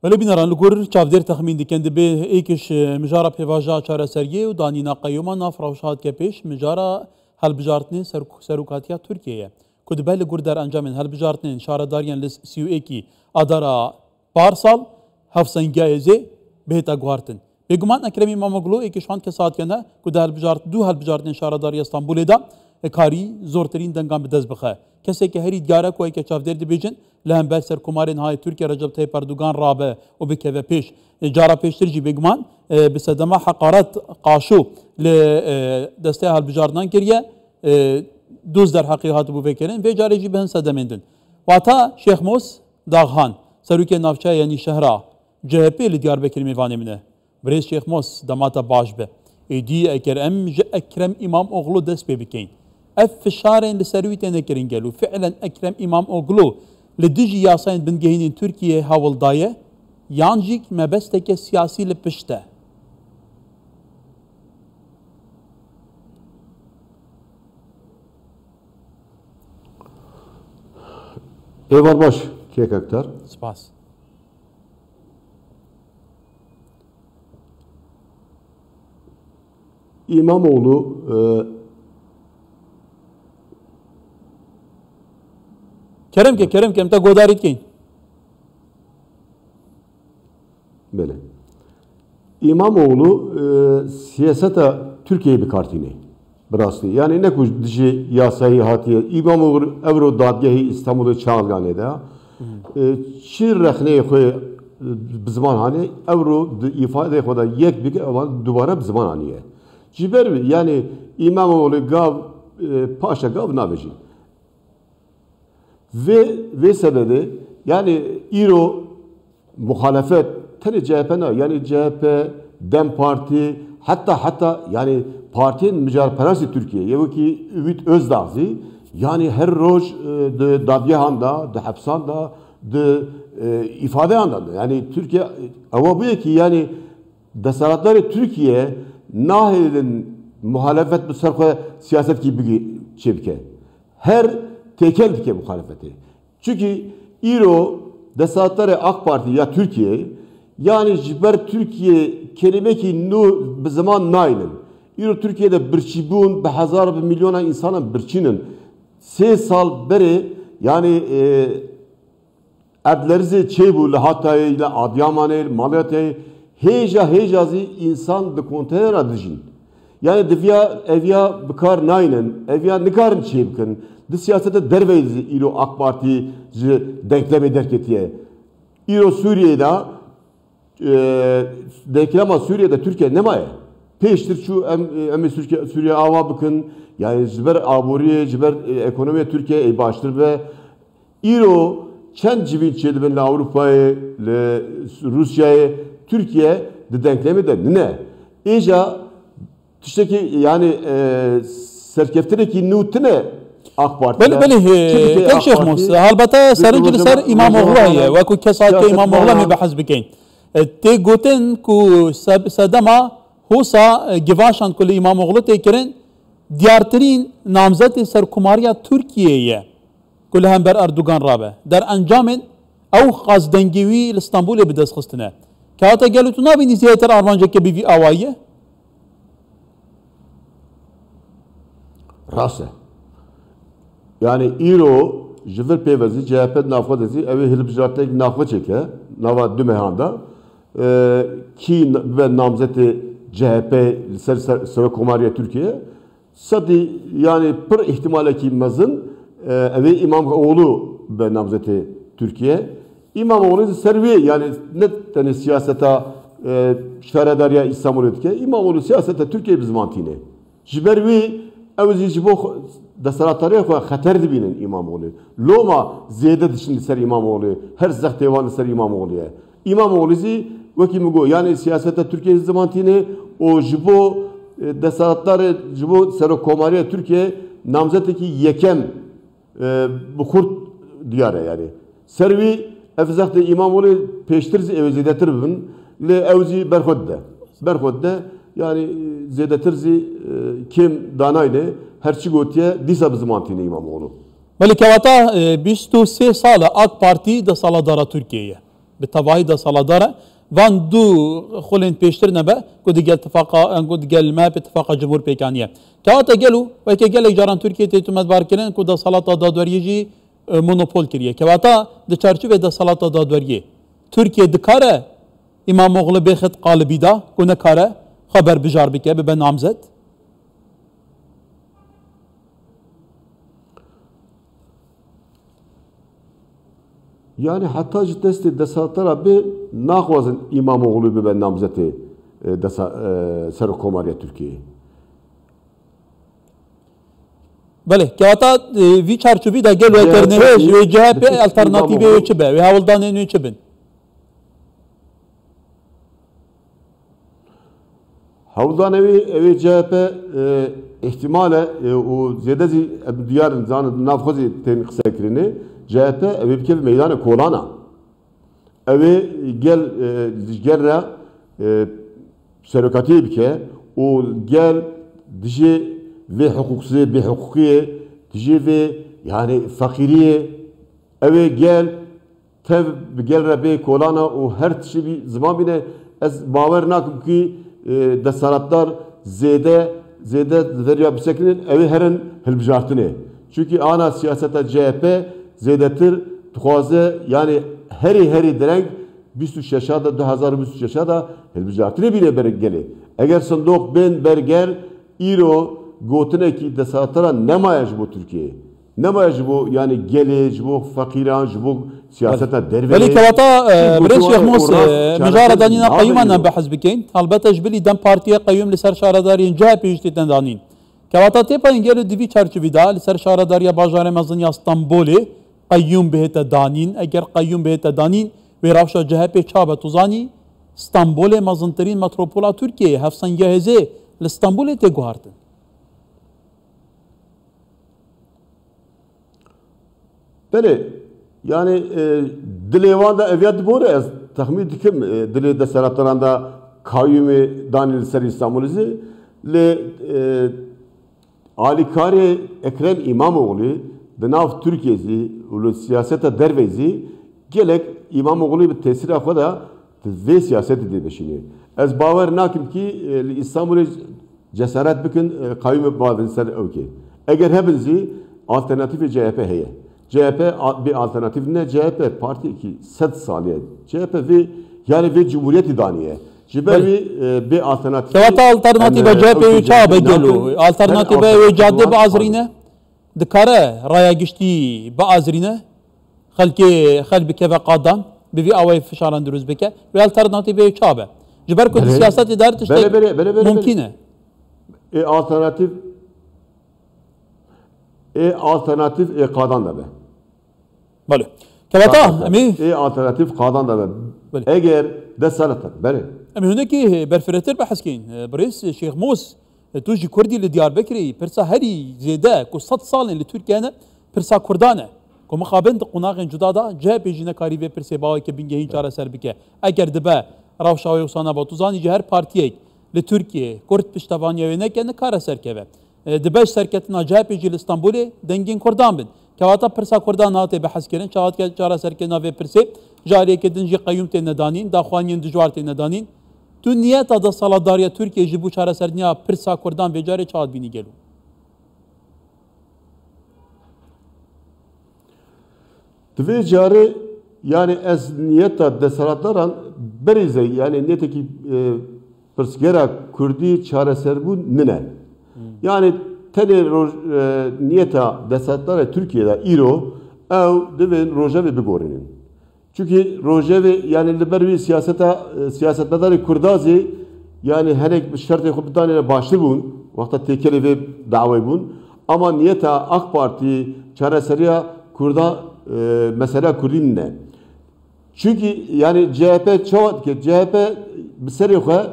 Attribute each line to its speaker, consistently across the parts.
Speaker 1: ولی بینران لگور چافدر تخمین دیکند به ایکش مجارا پیواجا چاره سریه و دانینا قیوما نافراوشات که پیش مجارا هلبجارتنی سروکاتیا ترکیه کد به لگور در انجام هلبجارتنی شارداریان لس سیو ایکی ادارا پارسال هفسنگایزه بهتا گوارتن بگمان اکرم اماموغلو ایکشان که ساعت کنه کد هلبجارت دو هلبجارتنی شارداری استانبول دا کاری زورترین دنگام بدز بخه کسی که هری دیاره کوی که چافدر دیبیجن لهم به سرکومارین های ترکیه رجب طیب اردوغان رابه و بکوه پیش جارا پیش ترجی بگمان بسدما حقارت قاشو لدسته هلبجاردان کریه دوز در حقیقت بو فکرین و جاری جی بهن سدمندن واتا شیخ موس داغهان سروکی نافچه یعنی شهرها CHP li Diyarbakır میوانه منه بريس شيخ موس دماتا باش به ايدي اكرم امام اوغلو دست بي بكين اف فشارين لسرويتين اكرين قالوا فعلا اكرم امام اوغلو لدجي ياسين بنجهين تركيا هاول دايه يانجيك ما بستك سياسي لبشته
Speaker 2: Eyvallah baş Kek Aktar.
Speaker 1: Spas.
Speaker 2: İmamoğlu
Speaker 1: Kerem ke ta godarit kein.
Speaker 2: Böyle. İmamoğlu siyasete Türkiye bir kartini. Burası. Yani ne kuş dişi yasayı hatiye. İmamoğlu Evro Dadgehi İstanbul'da Çağlane'de. Şir rehneyi koy zaman hani Evro ifade koda yek bir avan duvara zaman haniye. Ciber yani İmamoğlu gav paşa gav naveci. Ve sebebi yani İro muhalefet tane CHP'ne yani CHP, DEM Parti hatta yani partinin mücadelesi Türkiye. Yani ki Ümit Özdağ'ı yani her roz de Dadyehan'da, de Hapsan'da, de ifadehan'da yani Türkiye ama bu ki yani desalatları Türkiye nahilin muhalefet bu sarfa siyaset gibi çevke. Her tekel dike muhalefeti. Çünkü İro desalatları AK Parti ya Türkiye yani jiber Türkiye kelime ki nu bir zaman nailin. İro Türkiye'de birçibun, behazar bir milyona insana birçinin 3 sal beri yani adlerzi çeybu Hatay ile Adıyaman'ı, Malatya'yı hejazi insan de konteyner adıcın. Yani evya bıkar nailin, evya nikarın çeybikin. De siyasete derveyzi İro AK Parti denkleme derketiye. İro Suriye'de denklema Suriye'de Türkiye ne maye? Peştir şu Suriye ava bakın yani ziber aburiye ziber ekonomiye Türkiye baştır ve İro çen civin çedi ben Avrupa'yı Rusya'yı Türkiye de denklemi de ne? İja tüşteki yani serkeftedeki nutine AK Parti.
Speaker 1: Beli tek Şeyh Musa. Halbata sarıncı ser İmamoğlu'ya ve ku kesat İmamoğlu'ya mi bahs bikeyn. Te goten ku sadama hosa givaşan ku İmamoğlu tekirin diyartrin namzet serkumariya Türkiye'ye ku hem ber Erdoğan rabe. Der ancamen ew qazdengiwi İstanbul'e bides xistine. Kağıta gelutuna bini ziyater Armanca ke bivi avaye.
Speaker 2: Rase. Yani İro jiver pevezi CHP nafadesi evi hilbijattek nafa çeke nava dümehanda ki ve namzeti CHP ser komariye Türkiye sadi yani per ihtimale ki mazın evi İmamoğlu ve namzeti Türkiye İmamoğlu servi yani ne tane siyasete şeredarya İstanbul etke İmamoğlu siyasete Türkiye biz mantine jibervi evzi jibo desalatları ya xatar dibinin İmamoğlu. Loma ziyade dışında ser İmamoğlu. Her zahtevan ser İmamoğlu'ya. İmamoğlu'zi vekimigo yani siyasette Türkiye zamantine o jibo desalatları jibo sero komariye Türkiye namzeteki yekem bu kurt diyare yani. Servi efzahte İmamoğlu peştirzi evzidetir bin le evzi berhodde yani zedetirzi kim danayne herçi gotiye disa bizmantine İmamoğlu.
Speaker 1: Beli kevata 23 sala AK Parti de saladara Türkiye'ye. bi tevahî de saladar e van du xulên pêştir nebe ku digel tifaka ku digel me bi tifaka Cumhurpêkaniye kewata gel û weke gelek caran Tirkiye tê tumetbar kirin ku da salata dadweriyê jî monopol kiriye kewata di çerçevê de salata dadweriyê Tirkiye dikare İmamoğlu bêxet qalibî da ku nekare xeber bijar bike bibe namzet.
Speaker 2: Yani hatta ji destê desaletara bê naxwazin İmamoğlu bibe namzetê Serokkomariya Tirkiyeyê.
Speaker 1: Belê kewata vî çarçovî de gel wekernêvê ji wê CHP alternatîvê wê çi be wê hewildanên wê çi bin?
Speaker 2: Hewldanê evê CHP ihtimale û zêde zî diyarin zanin navxwazê tên qsekirinê CHP evê bike meydanê kolana. Evê gel re serokatiyê bike û gel dijî vê huquksizê bêhuquqiyê dijî vê yani feqîriyê evê gel tev bi gel re bê kolana û her tişî bî ziman bîne ez bawer nakim ki desaletdar zêde veriya bisekinin evê herin hilbijartinê. Çünkü ana siyaseta CHP zêdetir dixwaze yani herî dereng 26 da 2026 da hilbijartinê bîne bergelê. Eger sindok bên berger îro gotinekî desaletdara nemaye ji bo Tirkiyeyê. Nemaye ji bo yani gelê ji bo feqîran ji bo siyaseta derveyê.
Speaker 1: Belê kewata Birêz Şêx Mûs mijara danîna qeyûman be hez bikin. Helbete ji bilî dem partiya qeyûm li ser şaredariyên CHP jî tê danîn. Kewata têpeyên gel û di vî çerçevî de li ser şaredariya bajarê mezin ya Stenbolê qeyûm bihête danîn. Eger qeyûm bihête danîn wê rewşa CHP çabe tu zanî Stenbolê mezintirîn metropola Tirkiyeyê hevsengeh hêzê li Stenbolê tê guhartin.
Speaker 2: Belê yani dilê wan de ev ya dibore ez texmîn dikim dilê deseletdaran da kayyûmê danî li ser İstanbulê zî lê alîkarê Ekrem İmamoğlu di nav Tirkiye zî û li siyaseta dervê zî gelek İmamoğlu bi tesîra xwe de vê siyasetê dê veşîne. Ez bawer nakim ki li İstanbulê cesaret bikin kayyûmê bavin ser ewkê. Eger hebin zî alternatîfê CHP heye. CHP bir alternatif ne? CHP parti ki 7 saniye. CHP ve yani ve Cumhuriyeti daniye. Jiber bir alternatif.
Speaker 1: Kewata alternatife CHP çabe gelo. Alternatife ve cadde bazrine. Dikare raya giştî bazrine. Xelbi keve qadan. Bi avay fişaran diruz bike. Ve alternatife çabe. Jiber ku siyaset idare tişte mümkine.
Speaker 2: Alternatif qadan da be.
Speaker 1: Bale. Kewata emî
Speaker 2: alternatif qadan da be. Eger desalet bale.
Speaker 1: Em hunekî berfiretir behs kîn. Birêz Şêx Mûs tu jî Kurdî li Diyarbekirê pirsa herî zêde ku 100 salên li Tirkiye ne pirsa Kurdan e. Ku mixabin di qunaqên cuda da CHP jî nekarî vê pirsê bawekê bingehîn çareser bike. Eger dibe rewşa wê wisa ba tu zanî ji her partiyek li Tirkiye Kurd piştevaniya wê neke nikare serkeve. Di beş serketina CHP jî li Stenbolê dengên Kurdan bin. Kewata pirsa Kurdan hatê behs kirin çavatke çareserkirina vê pirsê jariyekê din jî qeyûm tê nedanîn daxwaniyên dijwar tê nedanîn. Tu niyeta da saladariya Tirkiye ji bû çareserniya pirsa Kurdan vê carê çavat bînî gelo.
Speaker 2: Divê carê yani ez niyeta desaletdaran berîze yani niyetekî pirsgera Kurdî çareserbûn nine. Yani tenê niyeta desaletdara Tirkiye'de îro ew divên rojevê bigorînin. Çünkü rojevê yani li ber wî siyasetmedarê Kurdazê yani hinek bi şertê xwe bidanê baştir bûn wexta têkelê vê dawê bûn ama niyeta AK Parti çareseriya Kurda mesela Kurdî ne? Çünkü yani CHP çavat ki CHP bi serê xwe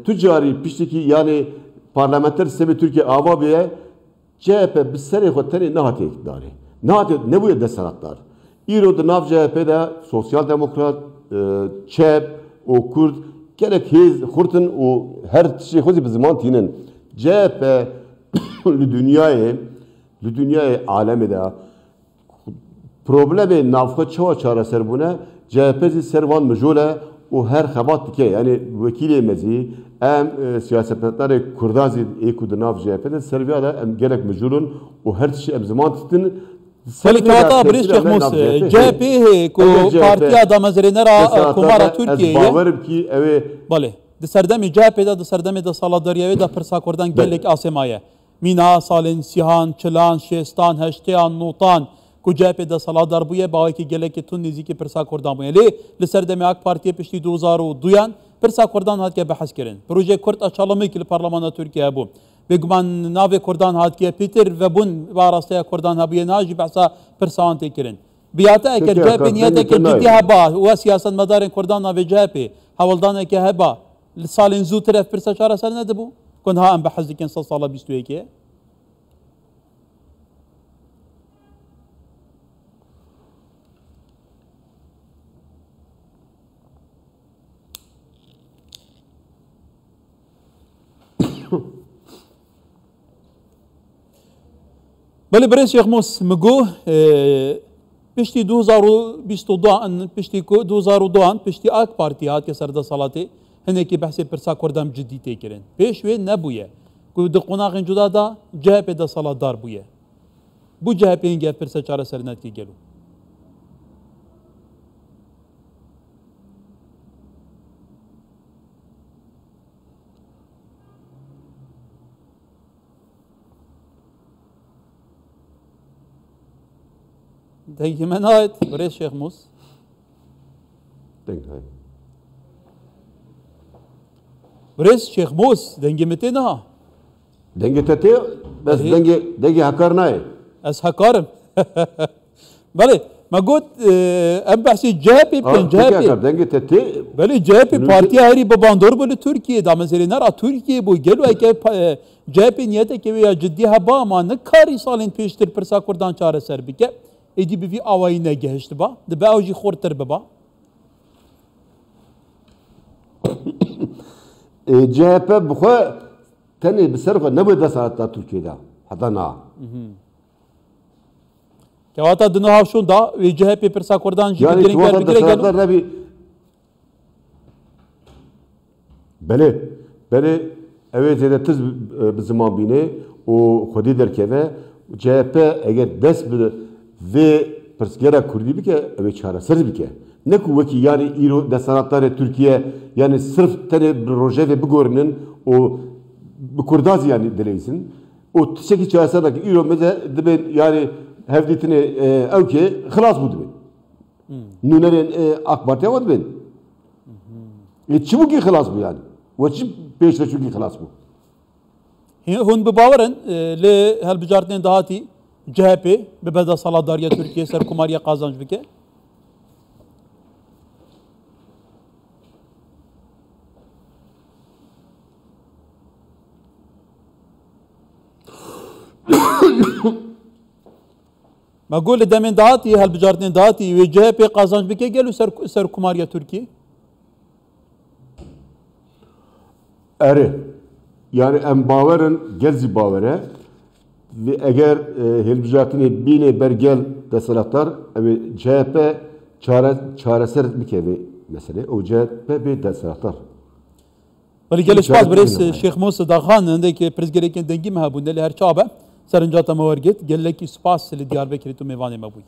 Speaker 2: tu carî piştîkî yani parlamenter sistemê Türkiye ava bêye CHP bi serê xwe tenê nehatiye iktidarê. Nehatiye nebûye desaletdar. İro di nav CHP'de Sosyal Demokrat, ÇEP, o Kurd gelek hêz xurtin û her tişê xwezî bi ziman tînin. CHP li dünyayê alemê de problemê navxwe çawa çareser bûne CHP servan mecole o her xebat dike yani vekili mezi em siyasetmedar Kurdazi ekudunav CHP'de serviyada em gerek mecurun o her şey em zaman tutin
Speaker 1: ولی که واتا بریش شیخ موس CHP کو پارتیا دامزرینرا کمارا ترکیه
Speaker 2: باورم کی اوه
Speaker 1: بله د سردمی CHP دا د سردمی د سالاداریوی دا پرسا کردن گلک آسمایه مینا سالن سیهان چلان شیستان هشتیان نوتان کو CHP دا سالادار بویه باوی کی گلک تون نیزی کی پرسا کردن بویه لی لسردمی اک پارتیا پشتی 2002 پرسا کردن هات که بحث کرن پروژه کرد اچالمی که پارلمان ترکیه بو بگمان ناو کردان هات که پیتر و بون وارسته کردان هبیه ناجی بحثا پرسان تکرن بیاته اگر CHP نیته که جدی هبا و سیاست مدارن کردان ناو CHP حوالدانه که هبا سالین زو طرف پرسا چاره سر ندبو کن ها ام بحث دکن سال 21 بله برای شیخ موس مگو پشتی 2022 پشتی 2002 پشتی آک پارتی هات که سرده سالاتی هنه که بحث پرسا کردم جدی تکرن پیشوی نبویه که د قناغ جدا دا CHP دا سالات دار بویه بو CHP اینگه پرسا چاره سر نتی گلو دنگی من هایت برای شیخ موس
Speaker 2: denk hij
Speaker 1: برای شیخ موس دنگی متی نه
Speaker 2: denge tete bes denge hakar nae
Speaker 1: از هکارم بله ما قلت ام بحثي CHP بين CHP
Speaker 2: denge tete
Speaker 1: بله CHP پارتی هری بباندور بله ترکیه دا مثلا نرا ترکیه بو گلو اگه CHP نیته که ویا جدی هبا ما نکاری سالین پیشتر پرسا کردان چاره سر بکه ایدی بی آوایی نگهشت با دبا اوجی خورتر ببا
Speaker 2: CHP بخوا تاني بصرف نبي ده ساعات تركيا ده حتى نا
Speaker 1: كواتا دنو هاوشون دا وی CHP پرسا کردان جی
Speaker 2: يعني
Speaker 1: گرین
Speaker 2: كواتا
Speaker 1: کار
Speaker 2: ده
Speaker 1: بگیره
Speaker 2: ساعات
Speaker 1: گلو
Speaker 2: نبي بله evet زیاده تز بزمان بینه و خودی در که CHP اگر دست به و پرسگرا کردی بکه اوه چاره سرز بکه نکو وکی yani ایرو دستاناتlar Türkiye yani sırf tane proje ve bugorinin o bu kurdaz yani dileysin o tişeki çağırsana ki İro mesela ben yani hevditini evke خلاص bu ben nünerin AK Parti var ben çibuki خلاص bu yani ve çi peşte çünkü خلاص bu
Speaker 1: هون بباورن ل هالبجارتين دهاتي CHP ببدا سالاداريا تركيا سر كماريا قازانج بكه ما اقول دمين دهاتي هالبجارتين دهاتي و CHP قازانج بكه قالوا سر كماريا تركيا
Speaker 2: eri yani em baverin gelzi bavere ve eğer hilbijatini bine bergel desalatlar ve CHP çareser bir kere mesele o CHP bir desalatlar.
Speaker 1: ولی گلش باز بريس شيخ موسى داخان عندك برزگريكن دنگي مهبون اللي هر چابه سرنجاتا مورگت گلکی سپاس اللي ديار بكري تو ميواني مبوي